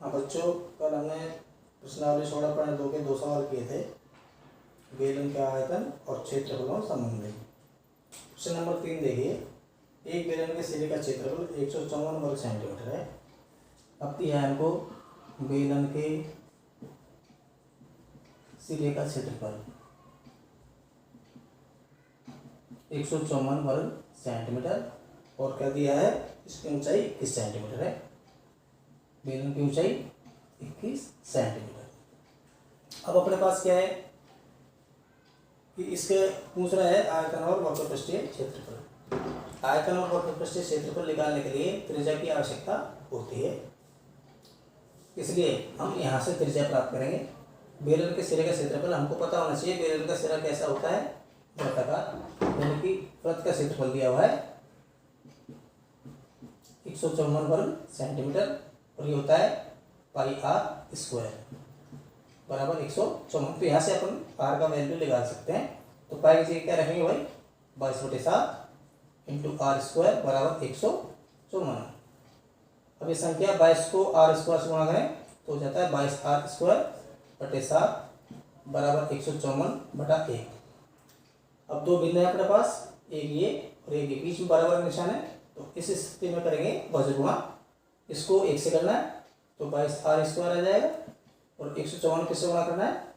हाँ बच्चों, कल हमने प्रश्नावली 16.2 के 2 सवाल किए थे बेलन के आयतन और क्षेत्रफलों संबंधी। क्वेश्चन नंबर 3 देखिए, एक बेलन के सिरे का क्षेत्रफल 154 वर्ग सेंटीमीटर है। अब दिया है हमको बेलन के सिरे का क्षेत्रफल 154 वर्ग सेंटीमीटर और क्या दिया है, इसकी ऊंचाई 21 सेंटीमीटर है। बेलन की ऊंचाई 21 सेंटीमीटर। अब अपने पास क्या है कि इसके पूछ रहा है आयतन और वक्रपृष्ठीय क्षेत्रफल। आयतन और वक्रपृष्ठीय क्षेत्रफल निकालने के लिए त्रिज्या की आवश्यकता होती है, इसलिए हम यहाँ से त्रिज्या प्राप्त करेंगे। बेलन के सिरे का क्षेत्रफल हमको पता होना चाहिए। बेलन का सिरा कैसा होता है, वृत्ताकार, यानी कि वृत्त का क्षेत्रफल दिया हुआ है 154 वर्ग सेंटीमीटर और ये होता है पाई आर स्क्वायर बराबर 154। तो यहाँ से अपन आर का वैल्यू निकाल सकते हैं। तो पाई की जगह क्या रखेंगे भाई, 22/7 इंटू आर स्क्वायर बराबर 154। अब ये संख्या 22 को आर स्क्वायर से गुणा करें तो हो जाता है 22r²/7 बराबर 154/1। अब दो भिन्न है अपने पास, एक ये और एक ये, बीच में बराबर निशान है। तो इस स्थिति में करेंगे वज्र गुणा। इसको 1 से करना है तो 22r² आ जाएगा और 154 किससे गुणा करना है,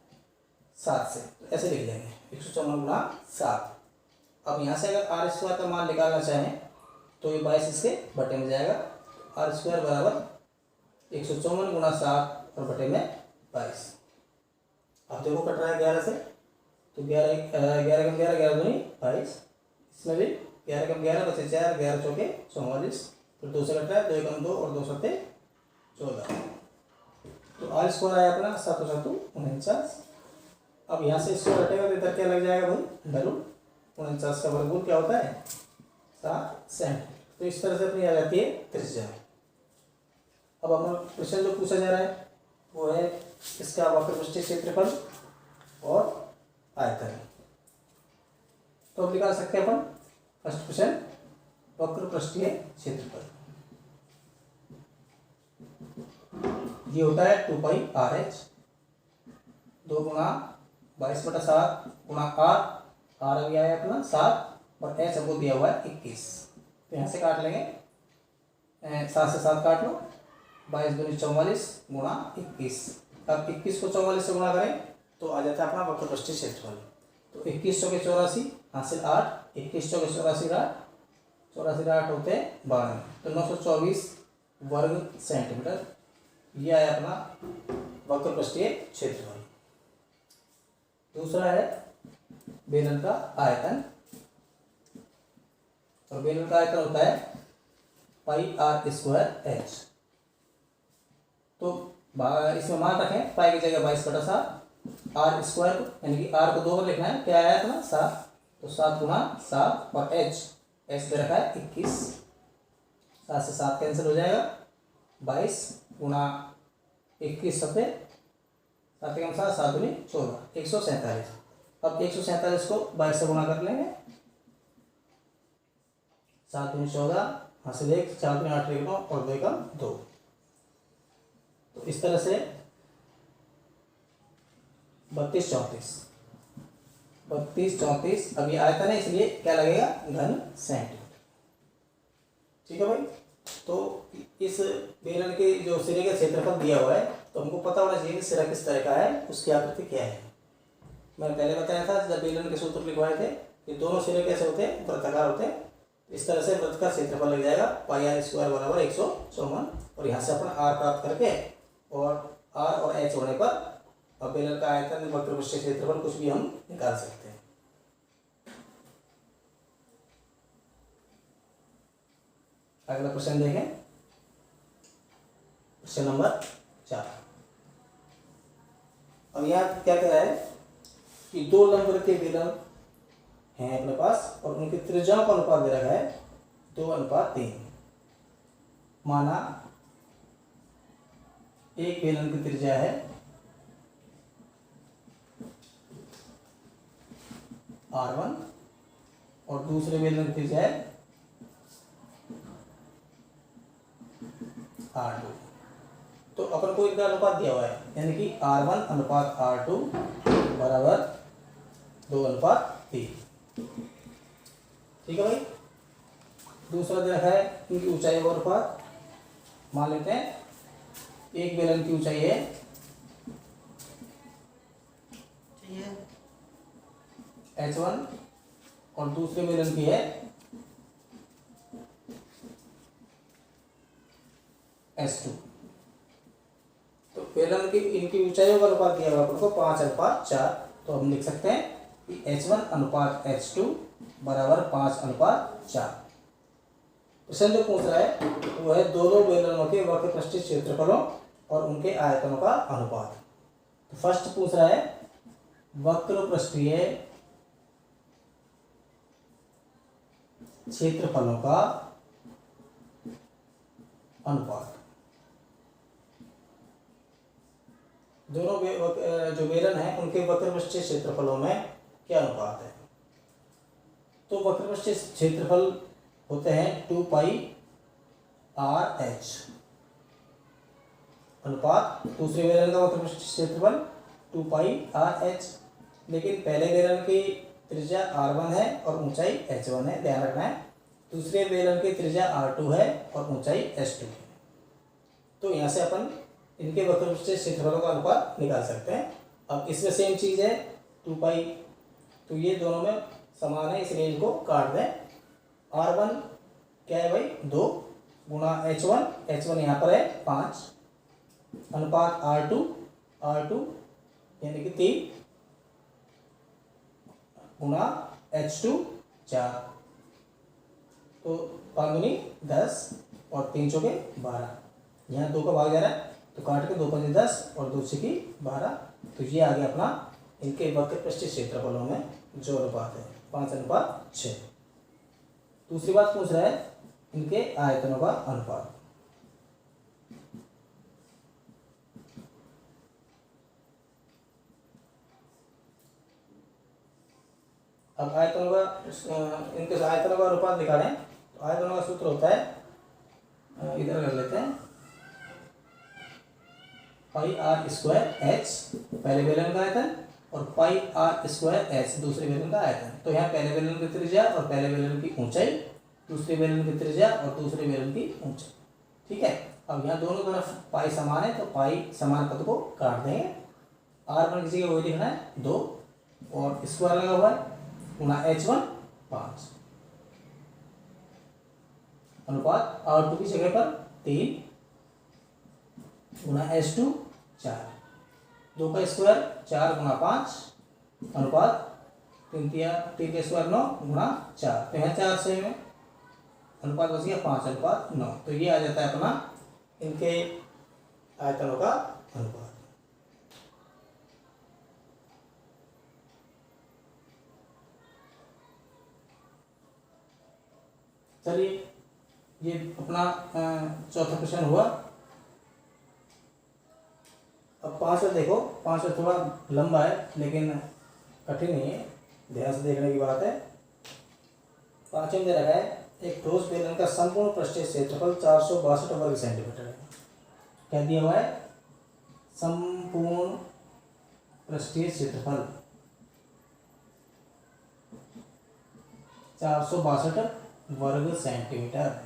7 से। तो ऐसे लिख लेंगे 154 गुणा 7। अब यहाँ से अगर r² का मान निकालना चाहें तो ये 22 इसके बटे में जाएगा। r² बराबर 154 गुणा 7 और बटे में 22। अब देखो कट रहा है 11 से, तो 11 11 कम 11 11 दूनी 22। इसमें भी 11 कम 11 बचे 4, 11 चौके 44, फिर 2 से कट रहा है, 2 कम 2 और 2 सत्ते 14। तो r² आया अपना 7 और 7 49। अब यहाँ से इसको हटेगा तो इधर क्या लग जाएगा भाई, √49 का वर्गमूल क्या होता है, 7 सेंटीमीटर। तो इस तरह से अपनी आ जाती है त्रिज्या। अब हम क्वेश्चन जो पूछा जा रहा है वो है इसका वक्रपृष्ठीय क्षेत्रफल और आयतन। तो अब निकाल सकते हैं अपन फर्स्ट क्वेश्चन, वक्रपृष्ठीय क्षेत्रफल। ये होता है 2πRh, 2 गुणा 22/7 गुणा आर अभी आया अपना 7 और एच हमको दिया हुआ है 21। तो यहाँ से काट लेंगे, 7 से 7 काट लो, 22 दूनी 44 गुणा 21। अब 21 को 44 से गुणा करें तो आ जाता है अपना वक्रपृष्ठीय क्षेत्रफल। तो 21 चौके 84 हासिल 8, 21 चौके 84 8, 84 8 होते हैं 92, तो 924 वर्ग सेंटीमीटर। यह है अपना वक्रपृष्ठीय क्षेत्रफल। दूसरा है बेलन का आयतन, और बेलन का आयतन होता है πr²h। तो इसमें मान रखें, पाई की जगह 22/7, r² यानी कि r को 2 बार लिखना है, क्या आया था 7, तो 7 गुणा 7 और h पे रखा है 21। 7 से 7 कैंसिल हो जाएगा, 22 गुणा 21 सत्ते 7 कम 7 7 दूनी 14, 147। अब 147 को 22 से गुणा कर लेंगे, 7 दूनी 14 हासिल 1, 4 दूनी 8 9 और 2 कम 2। तो इस तरह से 32 34। अभी आयतन है इसलिए क्या लगेगा, घन सेंटीमीटर। ठीक है भाई। तो इस बेलन के जो सिरे का क्षेत्रफल दिया हुआ है, तो हमको पता होना चाहिए कि सिरा किस तरह का है, उसकी आकृति क्या है। मैंने पहले बताया था जब बेलन के सूत्र लिखवाए थे कि दोनों सिरे कैसे होते हैं, वृत्ताकार होते हैं। इस तरह से वृत्त का क्षेत्रफल लग जाएगा πr² बराबर 154। और यहाँ से अपन r प्राप्त करके और r और h होने पर अब बेलन का आयतन वक्रपृष्ठीय क्षेत्रफल कुछ भी हम निकाल सकते हैं। अगला क्वेश्चन देखें, क्वेश्चन नंबर 4। अब यहाँ क्या कह रहा है कि 2 लंबवृत्तीय बेलन हैं अपने पास और उनकी त्रिज्याओं का अनुपात दे रखा है 2:3। माना एक बेलन की त्रिज्या है r1 और दूसरे बेलन की त्रिज्या है r2। तो अपन को इनका अनुपात दिया हुआ है, यानी कि R1 अनुपात R2 बराबर 2:3। ठीक है भाई। दूसरा दे रखा है इनकी ऊंचाई और अनुपात। मान लेते हैं एक बेलन की ऊंचाई है H1 और दूसरे बेलन की है S2। तो बेलन की इनकी ऊंचाइयों का अनुपात दिया हुआ अपन को 5:4। तो हम लिख सकते हैं कि H1 अनुपात H2 बराबर 5:4। प्रश्न जो पूछ रहा है वो है दोनों बेलनों के वक्र पृष्ठीय क्षेत्रफलों और उनके आयतनों का अनुपात। तो फर्स्ट पूछ रहा है वक्र पृष्ठीय क्षेत्रफलों का अनुपात। दोनों जो बेलन है उनके वक्र पृष्ठीय क्षेत्रफलों में क्या अनुपात है। तो वक्र पृष्ठीय क्षेत्रफल होते हैं 2πRh अनुपात दूसरे बेलन का वक्र पृष्ठीय क्षेत्रफल 2πRh। लेकिन पहले बेलन की त्रिज्या R1 है और ऊंचाई H1 है, ध्यान रखना है। दूसरे बेलन की त्रिज्या R2 है और ऊंचाई S2 है। तो यहाँ से अपन इनके वक्र पृष्ठीय क्षेत्रफलों का अनुपात निकाल सकते हैं। अब इसमें सेम चीज़ है 2π, तो ये दोनों में समान है, इसलिए इनको काट दें। R1 क्या है भाई 2 गुणा H1 यहाँ पर है 5 अनुपात R2 यानी कि 3 गुणा H2 4। तो 5 दूनी 10 और 3 चौके 12। यहाँ 2 का भाग जा रहा है तो काट के 2 पंजे 10 और 2 छक्के 12। तो ये आ गया अपना इनके वक्र पृष्ठीय क्षेत्रफलों में जो अनुपात है 5:6। दूसरी बात पूछ रहा है इनके आयतनों का अनुपात। अब आयतनों का इनके आयतनों का अनुपात निकालें तो आयतनों का सूत्र होता है, इधर कर लेते हैं, πr² h पहले बेलन का आयतन और πr² h दूसरे बेलन का आयतन। तो यहाँ पहले बेलन की त्रिज्या और पहले बेलन की ऊंचाई, दूसरे बेलन की त्रिज्या और दूसरे बेलन की ऊंचाई। ठीक है। अब यहाँ दोनों तरफ पाई समान है तो पाई समान पद को काट देंगे। R1 की जगह वही लिखना है 2 और स्क्वायर लगा हुआ है गुणा H1 5 अनुपात R2 की जगह पर 3 गुणा H2 4। 2 का स्क्वायर 4 गुणा 5 अनुपात 3 का स्क्वायर 9 गुणा 4। तो यहाँ 4 सही में अनुपात बच गया 5:9। तो ये आ जाता है अपना इनके आयतनों का अनुपात। चलिए ये अपना चौथा प्रश्न हुआ। अब 5वां देखो, 5वां थोड़ा लंबा है लेकिन कठिन नहीं है, ध्यान से देखने की बात है। 5वें दे रखा है एक ठोस बेलन का संपूर्ण पृष्ठीय क्षेत्रफल 462 वर्ग सेंटीमीटर है। क्या दिया हुआ है? संपूर्ण पृष्ठीय क्षेत्रफल 462 वर्ग सेंटीमीटर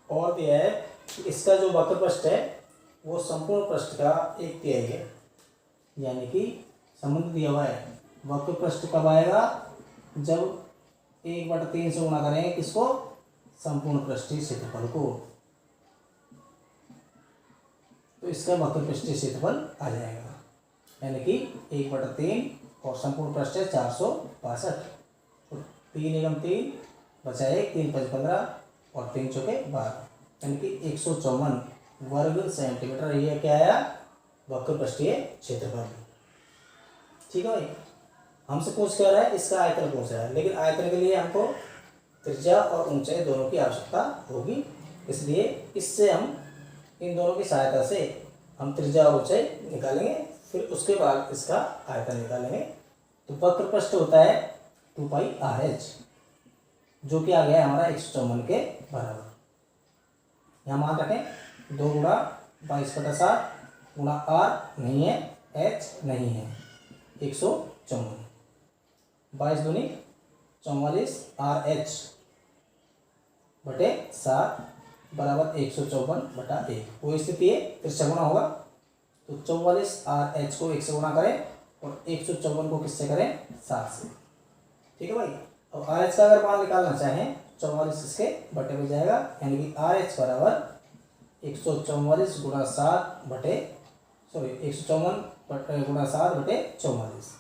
और दिया है कि इसका जो वक्र पृष्ठ है वो संपूर्ण पृष्ठ का 1/3 है। यानी कि संबंध दिया हुआ है वक्र पृष्ठ कब आएगा? जब 1/3 से गुणा करेंगे किसको? संपूर्ण पृष्ठीय क्षेत्रफल को। तो इसका वक्र पृष्ठीय क्षेत्रफल आ जाएगा, यानी कि 1/3 और संपूर्ण पृष्ठ है 462। 3 एकम 3 बचा 1, 3 5 15 और 3 चौके 12, यानी कि 154 वर्ग सेंटीमीटर। ये क्या आया? वक्र पृष्ठीय क्षेत्रफल। ठीक है भाई। हमसे पूछ क्या रहा है? इसका आयतन पूछ रहा है, लेकिन आयतन के लिए हमको त्रिज्या और ऊंचाई दोनों की आवश्यकता होगी, इसलिए इससे हम इन दोनों की सहायता से हम त्रिज्या और ऊंचाई निकालेंगे, फिर उसके बाद इसका आयतन निकालेंगे। तो वक्र पृष्ठ होता है 2πRh, जो कि आ गया हमारा 154 के बराबर। यहाँ मान रखें 2 गुणा 22/60 गुणा आर नहीं है, एच नहीं है, 154, 22 दूनी 44 आर एच बटे 7 बराबर 154/1। वो स्थिति है, तिरछा गुणा होगा तो 44 आर एच को 1 से गुणा करें और 154 को किससे करें, 7 से। ठीक है भाई। अब आर एच का अगर मान निकालना चाहें 44 इसके बटे में जाएगा, यानी कि आर एच बराबर 144 गुणा 7 बटे 154 गुणा 7 बटे 44।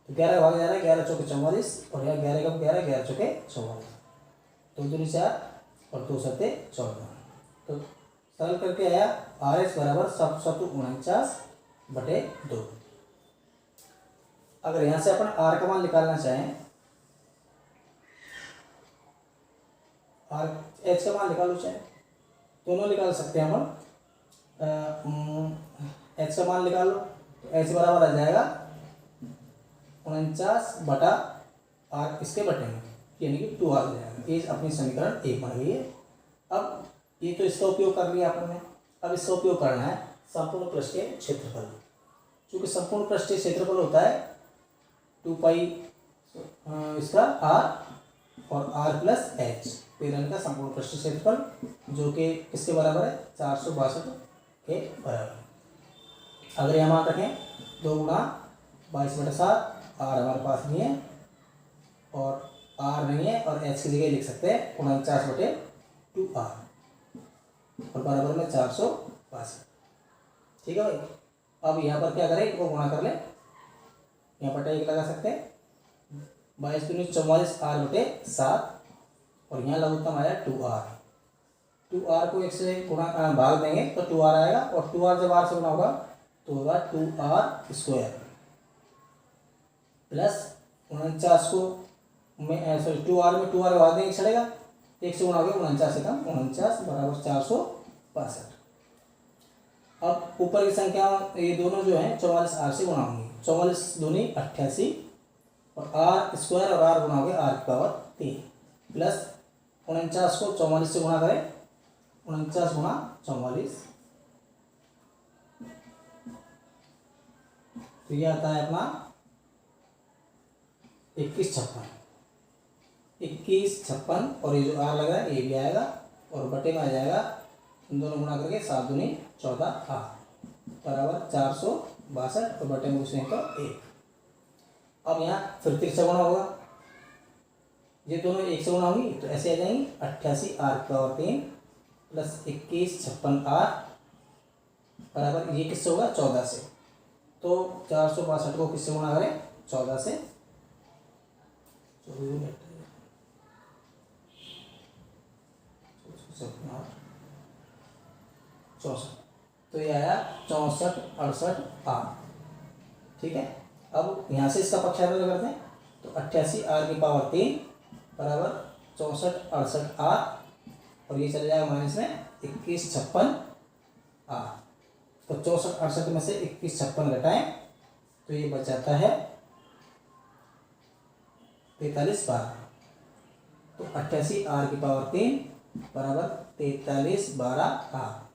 तो 11 भाग जा रहा है, 11 चौके 44 और यहाँ 11 कब 11, 11 चौके 44, 2 दूनी 4 और 2 सत्ते 14। तो सरल करके आया आर एच बराबर 749/2। अगर यहाँ से अपन आर का मान निकालना चाहें, आर एच का मान निकालो चाहे, दोनों निकाल सकते हैं अपन। एच का मान निकाल लो तो एच बराबर आ जाएगा 49/आर इसके बटे में, यानी कि 2 आ जाएगा। ये अपनी समीकरण 1 बन गई है। अब ये तो इसका उपयोग कर लिया अपन ने, अब इसका उपयोग करना है संपूर्ण पृष्ठीय क्षेत्रफल। क्योंकि संपूर्ण पृष्ठीय क्षेत्रफल होता है 2 पाई इसका आर और आर प्लस एच, पेरन का संपूर्ण पृष्ठीय क्षेत्रफल, जो कि किसके बराबर है, 462 के बराबर। अगर यहाँ मान रखें 2 गुणा 22/7, आर हमारे पास नहीं है और आर नहीं है, और एच की जगह लिख सकते हैं 49/2r और बराबर में 462। ठीक है भाई। अब यहाँ पर क्या करें, वो गुणा कर ले, यहाँ पर 1 लगा सकते हैं, 22 दूनी 44 आर बटे 7 और यहाँ लघुत्तम आया 2r। 2r को 1 से गुणा भाग देंगे तो 2r आएगा, और 2r जब r से गुणा होगा तो होगा 2r² प्लस 49 को में 2r में 2r भाग देंगे चलेगा, 1 से गुणा हो गया 49 से कम, 49 बराबर 462। अब ऊपर की संख्या ये दोनों जो हैं 44 आर से गुणा होंगी, 44 दूनी 88 और r² और r गुणा हो गया r³ प्लस 49 को 44 से गुणा करें, 49 गुणा 44 तो ये आता है अपना 2156 और ये जो आर लग रहा है ये भी आएगा और बटे में आ जाएगा, इन दोनों गुणा करके 7 दूनी 14 आर बराबर 462 और बटे में कुछ नहीं तो 1। अब यहाँ फिर तिरछा गुणा होगा, ये दोनों 1 से गुणा होंगी तो ऐसे आ जाएंगी 88 r³ प्लस 2156 आर बराबर ये किससे होगा 14 से। तो 462 को किससे गुणा करें 14 से, 64 तो ये आया 6468 आर। ठीक है। अब यहाँ से इसका पक्षाघात करते हैं तो 88 r³ बराबर 6468 आर और ये चले जाएगा माइनस में 2156 आर। तो 6468 में से 2156 घटाएं तो ये बच जाता है 43/12। तो 88 r³ बराबर 43/12 आर।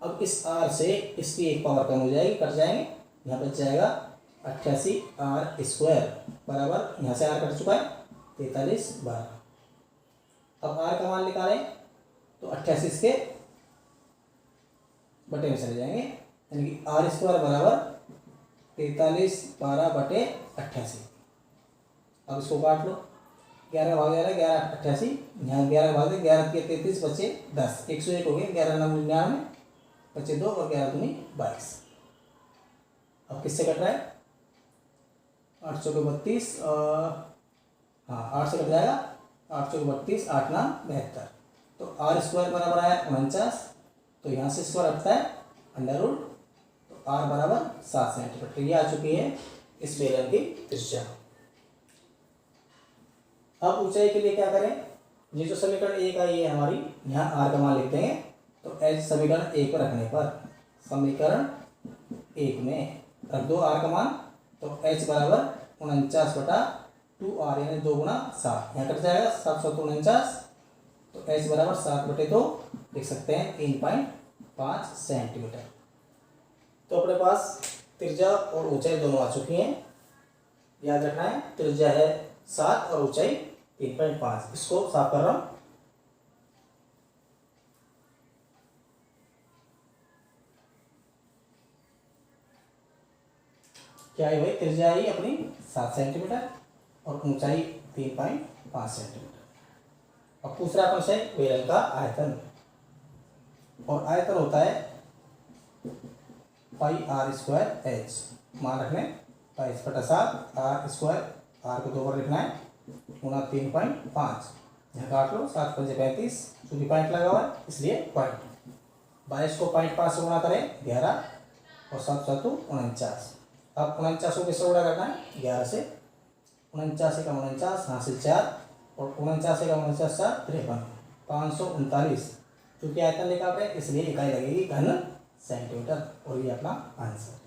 अब इस r से इसकी एक पावर कम हो जाएगी, कट जाएंगे, यहाँ बच जाएगा 88 r² बराबर, यहाँ से r कट चुका है 43/12। अब r का मान निकालें तो 88 इसके बटे में चले जाएंगे, यानी कि r² बराबर 43/12 बटे 88। अब इसको काट लो, 11 भाग 11 11 88, यहाँ 11 भाग 11 के 33 बचे 10, 101 हो गए, 11 9 99 बचे 2 और 11 दूनी 22। अब किससे कट रहा है 8 चौके 32, हाँ 8 से कट जाएगा, 8 चौके 32, 8 9 72। तो r² बराबर आया 49, तो यहाँ से स्क्वायर हटता है अंडर रूट, तो r बराबर 7 सेंटीमीटर। ये आ चुकी है इस बेलन की त्रिज्या। अब ऊंचाई के लिए क्या करें, ये जो समीकरण 1 आई है हमारी, यहाँ r का मान लिख देंगे तो h समीकरण 1 पर रखने पर, समीकरण 1 में रख दो r का मान, तो h बराबर 49/2r यानी 2 गुणा 7, यहाँ कट जाएगा 749 तो एच बराबर 7/2 लिख सकते हैं 3.5 सेंटीमीटर। तो अपने पास त्रिज्या और ऊंचाई दोनों आ चुकी हैं। याद रखना है त्रिज्या है 7 और ऊंचाई 3.5। इसको साफ कर रहा हूँ। क्या है भाई, त्रिज्या आई अपनी 7 सेंटीमीटर और ऊंचाई 3.5 सेंटीमीटर। अब पूछ रहा है अपन से बेलन का आयतन, और आयतन होता है πr²h। मान रखने 22/7 r², r को 2 बार लिखना है, गुना 3.5। यहाँ काट लो, 7 पंजे 35, चूंकि पॉइंट लगा हुआ है इसलिए पॉइंट। 22 को 0.5 से गुणा करें 11 और 7 7 49। अब 49 को किससे गुणा करना है, 11 से। 49 का 49, यहाँ से 4 और 49 का 49 4 53, 539। चूंकि आयतन लिखा है इसलिए इकाई लगेगी घन सेंटीमीटर, और ये अपना आंसर।